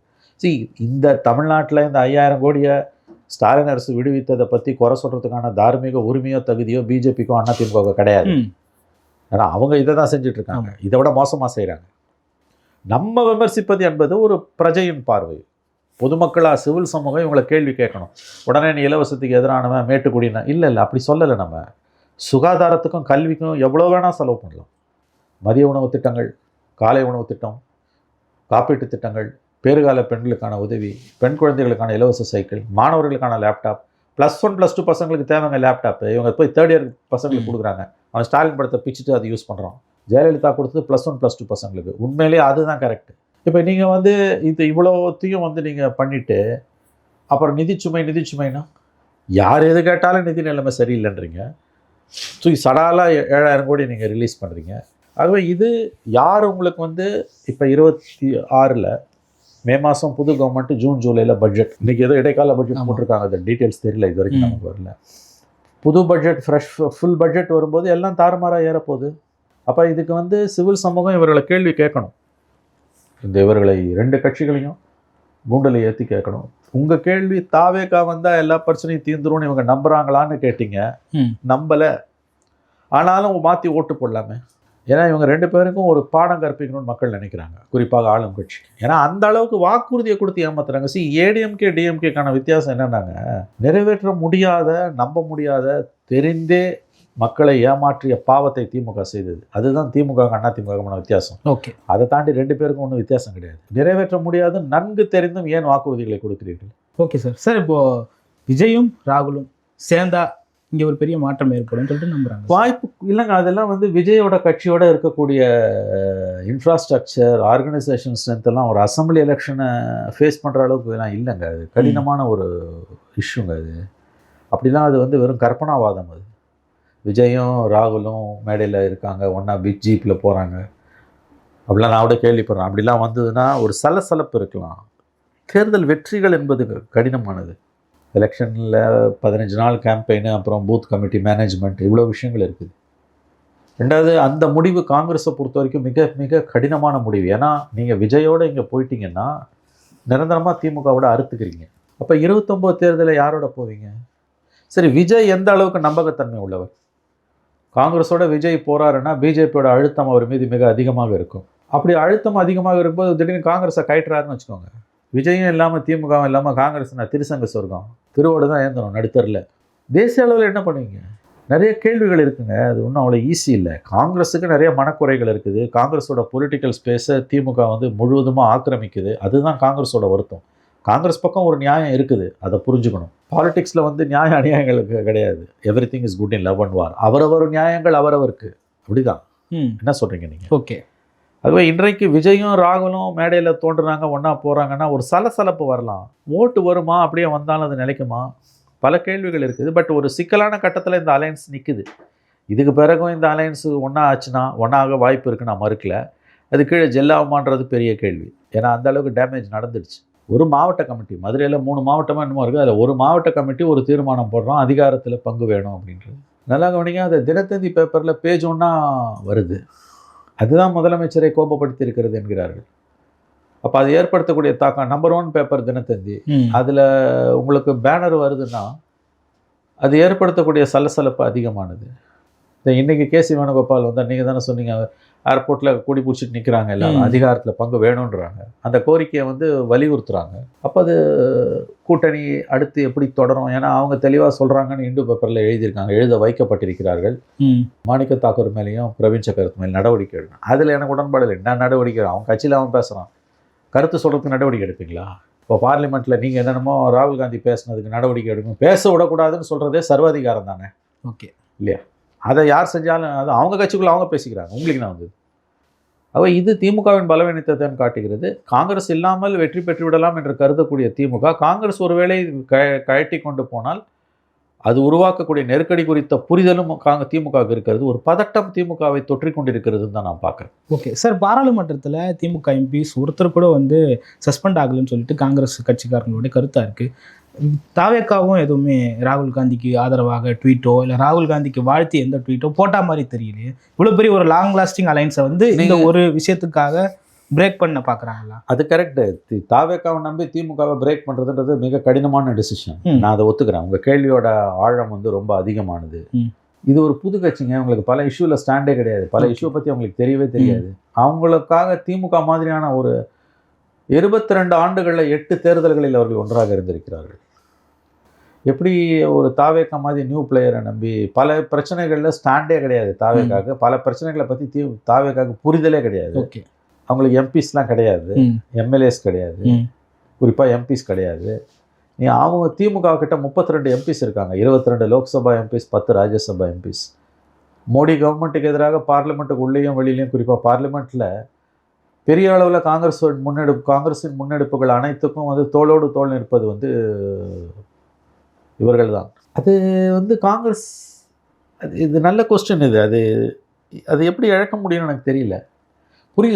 இந்த தமிழ்நாட்டில் இந்த 5,000 கோடியை ஸ்டாலின் அரசு விடுவித்ததை பற்றி குறை சொல்கிறதுக்கான தார்மீக உரிமையோ தகுதியோ பிஜேபிக்கோ அதிமுக கிடையாது. ஏன்னா அவங்க இதை தான் செஞ்சிட்ருக்காங்க. இதை விட மோசமாக செய்கிறாங்க. நம்ம விமர்சிப்பது என்பது ஒரு பிரஜையின் பார்வை. பொதுமக்களாக சிவில் சமூகம் இவங்களை கேள்வி கேட்கணும். உடனே நீ இலவசத்துக்கு எதிரானவன் மேட்டுக்குடினா இல்லை, அப்படி சொல்லலை. நம்ம சுகாதாரத்துக்கும் கல்விக்கும் எவ்வளோ வேணால் செலவு பண்ணலாம். மதிய உணவு திட்டங்கள், காலை உணவு திட்டம், காப்பீட்டு திட்டங்கள், பேறுகால பெண்களுக்கான உதவி, பெண் குழந்தைகளுக்கான இலவச சைக்கிள், மாணவர்களுக்கான லேப்டாப், +1 +2 பசங்களுக்கு தேவைங்க லேப்டாப்பு. இவங்க போய் 3rd இயர் பசங்களுக்கு கொடுக்குறாங்க. அவன் ஸ்டாலின் படத்தை பிச்சுட்டு அதை யூஸ் பண்ணுறான். ஜெயலலிதா கொடுத்தது +1 +2 பசங்களுக்கு. உண்மையிலேயே அதுதான் கரெக்டு. இப்போ நீங்கள் வந்து இது இவ்வளோத்தையும் வந்து நீங்கள் பண்ணிவிட்டு அப்புறம் நிதிச்சுமைனா யார் எது கேட்டாலும் நிதி நிலைமை சரியில்லைன்றீங்க. சடாலாக 7,000 கோடி நீங்கள் ரிலீஸ் பண்ணுறீங்க. ஆகவே இது யார் உங்களுக்கு வந்து இப்போ 26 மே மாதம் புது கவர்மெண்ட்டு ஜூன் ஜூலையில் பட்ஜெட், இன்றைக்கி ஏதோ இடைக்கால பட்ஜெட் போட்டிருக்காங்க. அது டீட்டெயில்ஸ் தெரியல, இது வரைக்கும் நமக்கு வரல. புது பட்ஜெட், ஃபுல் பட்ஜெட் வரும்போது எல்லாம் தாறுமாறாக ஏறப்போகுது. அப்போ இதுக்கு வந்து சிவில் சமூகம் இவர்களை கேள்வி கேட்கணும். இவர்களை 2 கட்சிகளையும் கூண்டில் ஏற்றி கேட்கணும். உங்கள் கேள்வி தாவேக்கா வந்தால் எல்லா பிரச்சனையும் தீர்ந்துரும்னு இவங்க நம்புகிறாங்களான்னு கேட்டீங்க. நம்பலை, ஆனாலும் மாற்றி ஓட்டு போடலாமே. ஏன்னா இவங்க 2 பேருக்கும் ஒரு பாடம் கற்பிக்கணும்னு மக்கள் நினைக்கிறாங்க, குறிப்பாக ஆளும் கட்சிக்கு. ஏன்னா அந்த அளவுக்கு வாக்குறுதியை கொடுத்து ஏமாத்துறாங்க. ஏடிஎம்கே டிஎம்கேக்கான வித்தியாசம் என்னன்னாங்க, நிறைவேற்ற முடியாத, நம்ப முடியாத, தெரிந்தே மக்களை ஏமாற்றிய பாவத்தை திமுக செய்தது. அதுதான் திமுக அதிமுகமான வித்தியாசம். ஓகே, அதை தாண்டி 2 பேருக்கும் ஒன்றும் வித்தியாசம் கிடையாது. நிறைவேற்ற முடியாது நன்கு தெரிந்தும் ஏன் வாக்குறுதிகளை கொடுக்கிறீர்கள்? Okay sir. சார் இப்போது விஜயும் ராகுலும் சேர்ந்தா இங்கே ஒரு பெரிய மாற்றம் ஏற்படும் சொல்லிட்டு நம்புறாங்க. வாய்ப்பு இல்லைங்க. அதெல்லாம் விஜயோட கட்சியோட இருக்கக்கூடிய இன்ஃப்ராஸ்ட்ரக்சர், ஆர்கனைசேஷன் ஸ்ட்ரென்த் எல்லாம் ஒரு அசம்பிளி எலெக்ஷனை ஃபேஸ் பண்ணுற அளவுக்கு எல்லாம் இல்லைங்க. அது கடினமான ஒரு இஷ்யூங்க. அது அப்படிலாம் அது வெறும் கற்பனாவாதம். அது விஜயும் ராகுலும் மேடையில் இருக்காங்க, ஒன்றா பிக் ஜீப்பில் போகிறாங்க, அப்படிலாம் நான் கூட கேள்விப்படுறேன். அப்படிலாம் வந்ததுன்னா ஒரு சலசலப்பு இருக்கலாம். தேர்தல் வெற்றிகள் என்பது கடினமானது. எலெக்ஷனில் 15 நாள் கேம்பெயின், அப்புறம் பூத் கமிட்டி மேனேஜ்மெண்ட், இவ்வளோ விஷயங்கள் இருக்குது. ரெண்டாவது, அந்த முடிவு காங்கிரஸை பொறுத்த வரைக்கும் மிக மிக கடினமான முடிவு. ஏன்னா நீங்கள் விஜயோடு இங்கே போயிட்டீங்கன்னா நிரந்தரமாக திமுகவோட அறுத்துக்கிறீங்க. அப்போ 29 தேர்தலில் யாரோட போவீங்க? சரி, விஜய் எந்த அளவுக்கு நம்பகத்தன்மை உள்ளவர்? காங்கிரஸோட விஜய் போகிறாருன்னா பிஜேபியோட அழுத்தம் அவர் மீது மிக அதிகமாக இருக்கும். அப்படி அழுத்தம் அதிகமாக இருக்கும்போது திடீர்னு காங்கிரஸை கைட்டுறாருன்னு வச்சுக்கோங்க. விஜயும் இல்லாமல் திமுகவும் இல்லாமல் காங்கிரஸ்னா திருசங்க சொர்க்கம், திருவோடு தான் ஏந்தணும் நடுத்தரில். தேசிய அளவில் என்ன பண்ணுவீங்க? நிறைய கேள்விகள் இருக்குங்க. அது ஒன்றும் அவ்வளோ ஈஸி இல்லை. காங்கிரஸுக்கு நிறைய மனக்குறைகள் இருக்குது. காங்கிரஸோட பொலிட்டிக்கல் ஸ்பேஸை திமுக முழுவதுமாக ஆக்கிரமிக்குது. அதுதான் காங்கிரஸோட வருத்தம். காங்கிரஸ் பக்கம் ஒரு நியாயம் இருக்குது, அதை புரிஞ்சுக்கணும். பாலிடிக்ஸில் நியாய அநியாயங்களுக்கு கிடையாது. Every thing is good in love and war. அவரவர் நியாயங்கள் அவரவருக்கு. அப்படிதான். என்ன சொல்கிறீங்க நீங்கள்? ஓகே. அதுவே இன்றைக்கு விஜயும் ராகுலும் மேடையில் தோன்றுறாங்க, ஒன்றா போகிறாங்கன்னா ஒரு சலசலப்பு வரலாம். ஓட்டு வருமா? அப்படியே வந்தாலும் அது நிலைக்குமா? பல கேள்விகள் இருக்குது. பட் ஒரு சிக்கலான கட்டத்தில் இந்த அலையன்ஸ் நிற்குது. இதுக்கு பிறகும் இந்த அலையன்ஸ் ஒன்றா ஆச்சுன்னா ஒன்றாக வாய்ப்பு இருக்குன்னு நான் மறுக்கல. அது கீழே ஜெல்லாகுமான்றது பெரிய கேள்வி. ஏன்னா அந்த அளவுக்கு டேமேஜ் நடந்துடுச்சு. ஒரு மாவட்ட கமிட்டி, மதுரையில் 3 மாவட்டமாக என்னமோ இருக்குது, அதில் ஒரு மாவட்ட கமிட்டி ஒரு தீர்மானம் போடுறோம், அதிகாரத்தில் பங்கு வேணும் அப்படின்றது. நல்லா கவனிங்க, அது தினத்தந்தி பேப்பரில் பேஜ் ஒன்றா வருது. அதுதான் முதலமைச்சரை கோபப்படுத்தி இருக்கிறது என்கிறார்கள். அப்போ அது ஏற்படுத்தக்கூடிய தாக்கம். நம்பர் 1 பேப்பர் தினத்தந்தி, அதில் உங்களுக்கு பேனர் வருதுன்னா அது ஏற்படுத்தக்கூடிய சலசலப்பு அதிகமானது. இன்றைக்கி கேசி வேணுகோபால் நீங்கள் தானே சொன்னீங்க, ஏர்போர்ட்டில் கூடி பிடிச்சிட்டு நிற்கிறாங்க, எல்லாரும் அதிகாரத்தில் பங்கு வேணுன்றாங்க. அந்த கோரிக்கையை வலியுறுத்துகிறாங்க. அப்போ அது கூட்டணி அடுத்து எப்படி தொடரும்? ஏன்னா அவங்க தெளிவாக சொல்கிறாங்கன்னு இந்து பேப்பரில் எழுதியிருக்காங்க, எழுத வைக்கப்பட்டிருக்கிறார்கள். மாணிக்க தாக்கூர் மேலேயும் பிரவீன் சக்கரவர்த்தி மேலே நடவடிக்கை எடுக்கணும். அதில் எனக்கு உடன்பாடு இல்லை. என்ன நடவடிக்கை? அவன் கட்சியில் அவன் பேசுகிறான், கருத்து சொல்கிறதுக்கு நடவடிக்கை எடுப்பீங்களா? இப்போ பார்லிமெண்ட்டில் நீங்கள் என்னென்னமோ ராகுல் காந்தி பேசுனதுக்கு நடவடிக்கை எடுக்கணும், பேச விடக்கூடாதுன்னு சொல்கிறதே சர்வாதிகாரம் தானே? ஓகே இல்லையா? அதை யார் செஞ்சாலும் அது அவங்க கட்சிக்குள்ளே அவங்க பேசிக்கிறாங்க. உங்களுக்கு நான் இது திமுகவின் பலவீனத்தை காட்டுகிறது. காங்கிரஸ் இல்லாமல் வெற்றி பெற்று விடலாம் என்று கருதக்கூடிய திமுக, காங்கிரஸ் ஒருவேளை கழட்டி கொண்டு போனால் அது உருவாக்கக்கூடிய நெருக்கடி குறித்த புரிதலும் திமுகவுக்கு இருக்கிறது. ஒரு பதட்டம் திமுகவை தொற்றிக் கொண்டிருக்கிறதுன்னு தான் நான் பார்க்குறேன். Okay sir. பாராளுமன்றத்தில் திமுக எம்பிஸ் ஒருத்தர் கூட சஸ்பெண்ட் ஆகலைன்னு சொல்லிட்டு காங்கிரஸ் கட்சிக்காரங்களுடைய கருத்தாக இருக்குது. தாவேக்காவும் எதுவுமே ராகுல் காந்திக்கு ஆதரவாக ட்வீட்டோ இல்லை ராகுல் காந்திக்கு வாழ்த்தி எந்த ட்வீட்டோ போட்டா மாதிரி தெரியலையே. இவ்வளோ பெரிய ஒரு லாங் லாஸ்டிங் அலைன்ஸை இந்த ஒரு விஷயத்துக்காக பிரேக் பண்ண பார்க்குறாங்களா? அது கரெக்டு. தாவேக்காவை நம்பி திமுகவை பிரேக் பண்ணுறதுன்றது மிக கடினமான டிசிஷன். நான் அதை ஒத்துக்கிறேன். உங்கள் கேள்வியோட ஆழம் ரொம்ப அதிகமானது. இது ஒரு புது கட்சிங்க, உங்களுக்கு பல இஷ்யூவில் ஸ்டாண்டே கிடையாது, பல இஷ்யூவை பற்றி அவங்களுக்கு தெரியவே தெரியாது. அவங்களுக்காக திமுக மாதிரியான ஒரு 22 ஆண்டுகளில் 8 தேர்தல்களில் அவர்கள் ஒன்றாக இருந்திருக்கிறார்கள். எப்படி ஒரு தாவேக்கா மாதிரி நியூ பிளேயரை நம்பி பல பிரச்சனைகளில் ஸ்டாண்டே கிடையாது தாவேக்காக, பல பிரச்சனைகளை பற்றி தாவேக்காக புரிதலே கிடையாது. ஓகே. அவங்களுக்கு எம்பிஸ்லாம் கிடையாது, எம்எல்ஏஸ் கிடையாது, குறிப்பாக எம்பிஸ் கிடையாது. அவங்க திமுக கிட்ட 32 எம்பிஸ் இருக்காங்க, 22 லோக்சபா எம்பிஸ், 10 ராஜ்யசபா எம்பிஸ். மோடி கவர்மெண்ட்டுக்கு எதிராக பார்லிமெண்ட்டுக்கு உள்ளேயும் வெளியிலையும், குறிப்பாக பார்லிமெண்ட்டில் பெரிய அளவில் காங்கிரஸின் முன்னெடுப்புகள் அனைத்துக்கும் தோளோடு தோல் நிற்பது இவர்கள் தான். அது காங்கிரஸ், இது நல்ல கொஸ்டின். அது எப்படி இழக்க முடியும்னு எனக்கு தெரியல,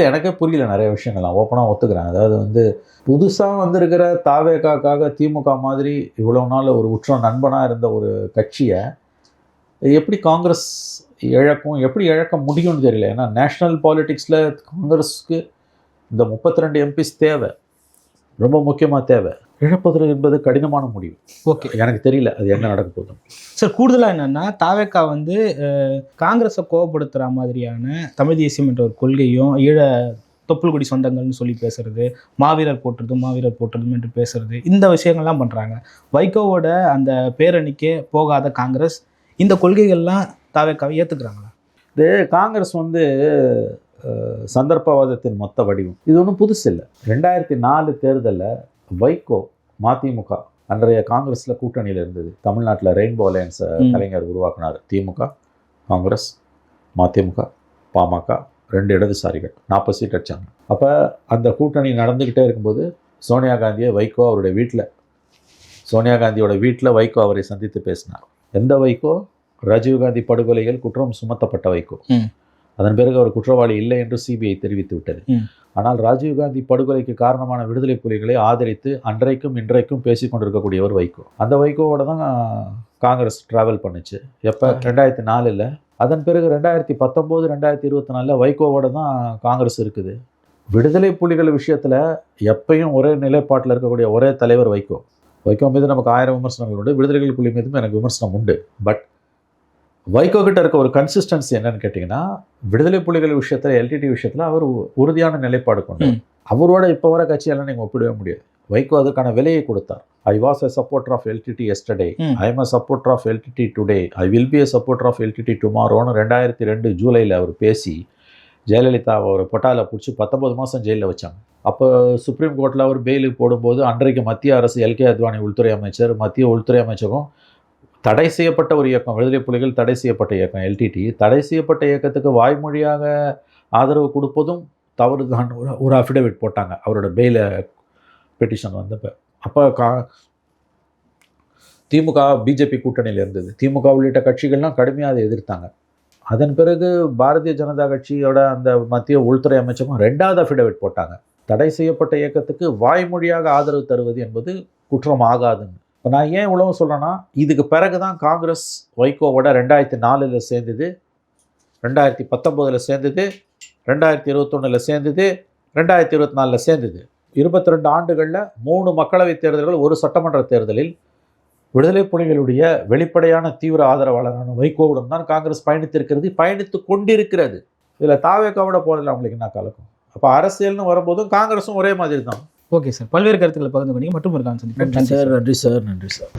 எனக்கே புரியல நிறைய விஷயங்கள். நான் ஓப்பனாக ஒத்துக்கிறேன். அதாவது புதுசாக வந்திருக்கிற தாவேக்காக்காக திமுக மாதிரி இவ்வளோ நாள் ஒரு உற்ற நண்பனாக இருந்த ஒரு கட்சியை எப்படி காங்கிரஸ் இழக்கும், எப்படி இழக்க முடியும்னு தெரியல. ஏன்னா நேஷ்னல் பாலிட்டிக்ஸில் காங்கிரஸுக்கு இந்த 32 எம்பிஸ் தேவை. ரொம்ப முக்கியமாக தேவை. இழப்பது என்பது கடினமான முடிவு. ஓகே, எனக்கு தெரியல அது என்ன நடக்க போகுது. சார் கூடுதலாக என்னன்னா தாவேக்கா வந்து காங்கிரஸை கோவப்படுத்துகிற மாதிரியான தமிழ் தேசியம் என்ற ஒரு கொள்கையும் ஈழ தொப்புள்குடி சொந்தங்கள்னு சொல்லி பேசுறது, மாவீரர் போற்றுறதும் என்று பேசுறது, இந்த விஷயங்கள்லாம் பண்ணுறாங்க. வைகோவோட அந்த பேரணிக்கே போகாத காங்கிரஸ் இந்த கொள்கைகள்லாம் தாவேக்காவை ஏற்றுக்கிறாங்களா? இது காங்கிரஸ் வந்து சந்தர்ப்பவாதத்தின் மொத்த வடிவம். இது ஒன்றும் புதுசு இல்லை. 2004 தேர்தலில் வைகோ மதிமுக அன்றைய காங்கிரஸில் கூட்டணியில் இருந்தது. தமிழ்நாட்டில் ரெயின்போ அலையன்ஸை கலைஞர் உருவாக்கினார். திமுக, காங்கிரஸ், மதிமுக, பாமக, 2 இடதுசாரிகள் 40 சீட் அடித்தாங்க. அப்போ அந்த கூட்டணி நடந்துக்கிட்டே இருக்கும்போது சோனியா காந்தியை வைகோ அவருடைய வீட்டில், சோனியா காந்தியோட வீட்டில் வைகோ அவரை சந்தித்து பேசினார். எந்த வைகோ? ராஜீவ்காந்தி படுகொலைகள் குற்றம் சுமத்தப்பட்ட வைகோ. அதன் பிறகு அவர் குற்றவாளி இல்லை என்று சிபிஐ தெரிவித்து விட்டது. ஆனால் ராஜீவ்காந்தி படுகொலைக்கு காரணமான விடுதலை புலிகளை ஆதரித்து அன்றைக்கும் இன்றைக்கும் பேசி கொண்டிருக்கக்கூடியவர் வைகோ. அந்த வைகோவோட தான் காங்கிரஸ் டிராவல் பண்ணுச்சு. எப்போ? 2004. அதன் பிறகு 2019, 2024 வைகோவோட தான் காங்கிரஸ் இருக்குது. விடுதலை புலிகள் விஷயத்தில் எப்பயும் ஒரே நிலைப்பாட்டில் இருக்கக்கூடிய ஒரே தலைவர் வைகோ. வைகோ மீது நமக்கு 1000 விமர்சனங்கள் உண்டு. விடுதலை புலி மீதும் எனக்கு விமர்சனம் உண்டு. பட் வைகோ கிட்ட இருக்க ஒரு கன்சிஸ்டன்சி என்னன்னு கேட்டிங்கன்னா, விடுதலை புலிகள் விஷயத்தில், எல்டிடி விஷயத்தில் அவர் உறுதியான நிலைப்பாடு கொண்டு அவரோட இப்போ வர கட்சியெல்லாம் நீங்கள் ஒப்பிடவே முடியாது. வைகோ அதற்கான விலையை கொடுத்தார். I was a supporter of LTTE yesterday, I am a supporter of LTTE today, I will be a supporter of LTTE டுமாரோன்னு 2002 ஜூலையில் அவர் பேசி ஜெயலலிதா அவர் பொட்டாவில் பிடிச்சி 19 மாதம் ஜெயிலில் வச்சாங்க. அப்போ சுப்ரீம் கோர்ட்டில் அவர் பெயிலுக்கு போடும்போது அன்றைக்கு மத்திய அரசு எல்கே அத்வானி உள்துறை அமைச்சர், மத்திய உள்துறை அமைச்சகம் தடை செய்யப்பட்ட ஒரு இயக்கம், விடுதலை புலிகள் தடை செய்யப்பட்ட இயக்கம் எல்டிடி, தடை செய்யப்பட்ட இயக்கத்துக்கு வாய்மொழியாக ஆதரவு கொடுப்பதும் தவறு தான் ஒரு அஃபிடவிட் போட்டாங்க அவரோட பெயில பெட்டிஷன் வந்தப்போ. அப்போ திமுக பிஜேபி கூட்டணியில் இருந்தது. திமுக உள்ளிட்ட கட்சிகள்லாம் கடுமையாக அதை எதிர்த்தாங்க. அதன் பிறகு பாரதிய ஜனதா கட்சியோட அந்த மத்திய உள்துறை அமைச்சகம் 2வது அஃபிடவிட் போட்டாங்க. தடை செய்யப்பட்ட இயக்கத்துக்கு வாய்மொழியாக ஆதரவு தருவது என்பது குற்றம் ஆகாதுன்னு. இப்போ நான் ஏன் இவ்வளவு சொல்கிறேன்னா, இதுக்கு பிறகு தான் காங்கிரஸ் வைகோவோட 2004 சேர்ந்தது, 2019 சேர்ந்தது, 2021 சேர்ந்தது, 2024 சேர்ந்தது. 22 ஆண்டுகளில் 3 மக்களவைத் தேர்தல்கள், 1 சட்டமன்ற தேர்தலில் விடுதலை புலிகளுடைய வெளிப்படையான தீவிர ஆதரவாளரான வைகோவுடன் தான் காங்கிரஸ் பயணித்திருக்கிறது, பயணித்து கொண்டிருக்கிறது. இதில் தாவேக்காவோட போகிறதில்ல அவங்களுக்கு என்ன கலக்கும். அப்போ அரசியல்னு வரும்போதும் காங்கிரஸும் ஒரே மாதிரி தான். ஓகே சார், பல்வேறு கருத்துக்களை பகிர்ந்து கொண்டீங்க. மற்றும் ஒரு கான்செப்ட். நன்றி சார்.